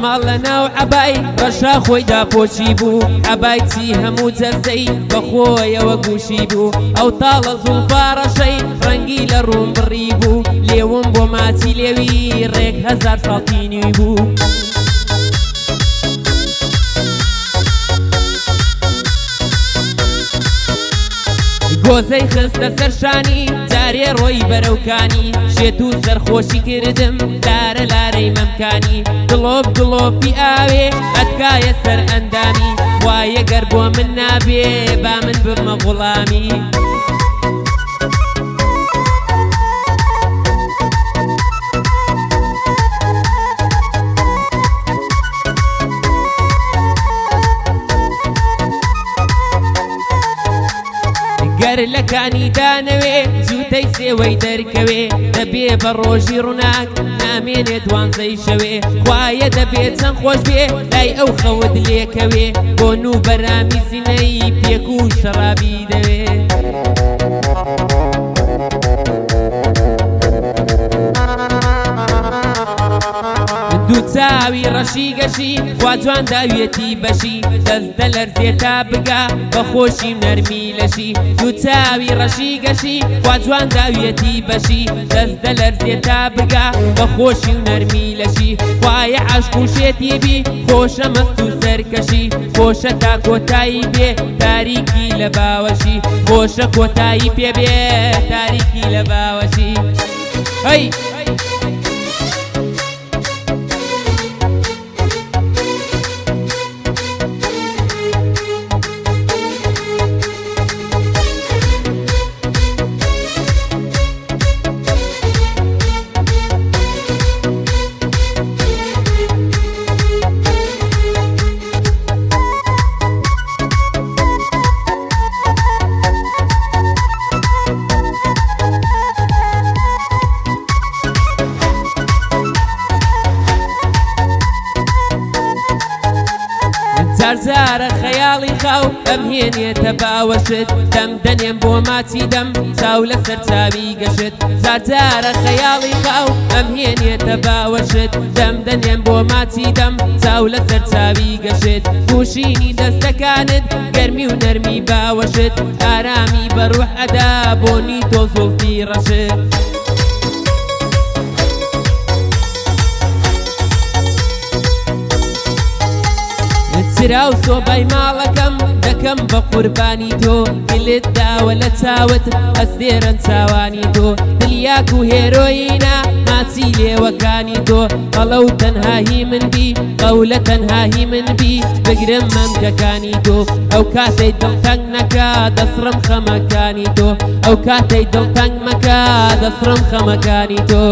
رەشمال لەناو عەبای ڕەشا خۆی داپۆچی بوو عەبای چی هەموو جەرزەی بەخۆیەوە گوشی بوو ئەو تاڵە زوڵفا ڕەشەی ڕەنگی لە ڕوون بڕی بوو لێوم بۆ ماچی لێوی ڕێک هەزار ساڵ تینووی بوو گۆزەی خستە سەرشانی جارێ ڕۆی بەرەوکانی شێت و سەرخۆشی کردم لارە لارەی مەمکانی گڵۆب گڵۆپی ئاوێ ئەتکایە سەر ئەندامی وایە گەر بۆ من نابێ با من بمە غوڵامی گەر لەکانی دانەوێ جووتەی سێوەی دەرکەوێ دەبێ بە ڕۆژی ڕووناک نامێنێ دوانزەی شەوێ خوایە دەبێت چەند خۆش بێ لای ئەو خەوت لێکەوێ بۆ نوو بەرامی سینەی پێک و شەرابی دەوێ دوو چاوی ڕەشی گەشی خوا جوان داوێتی بەشی دەست دەلەرزێ تا بگا بە خۆشی نەرمی لەشی دوو چاوی ڕەشی گەشی خوا جوان داوێتی بەشی دەست دەلەرزێ تا بگا بە خۆشی و نەرمی لەشی خوایە عەشق و شێتیبی خۆشە مەست و سەرکەشی خۆشە تا کۆتایی بێ تاریکی لە باوەشی خۆشە کۆتایی پێ بێ تاریکی لە باوەشی هەی جارجارە خەیاڵی خاو ئەم هێنێتە باوەشت دەم دەنێم بۆ ماچی دەم چاو لەسەر چاوی گەشت جارجارە خەیاڵی خاو ئەم هێنێتە باوەشت دەم دەنێم بۆ ماچی دەم چاو لەسەر چاوی گەشت گوشینی دەستەکانت گەرمی و نەرمی باوەشت ئارامی بە ڕوح ئەدا بۆنی تۆ زوڵفی ڕەشت سراو سۆبای ماڵەکەم دەکەم بە قوربانی تۆ دلت داوە لە چاوت ئەس دێرەن چاوانی تۆ دڵیاک و هێرۆیینە ماچی لێوەکانی تۆ قەڵە و تەنهاهی من بی قەولە تەنهاهی من بی بگرم مەمکەکانی تۆ ئەو کاتەی دڵتەنگ نەکا دەسڕم خەمەکانی تۆ ئەو کاتەی دڵتەنگ مەکا دەسڕم خەمەکانی تۆ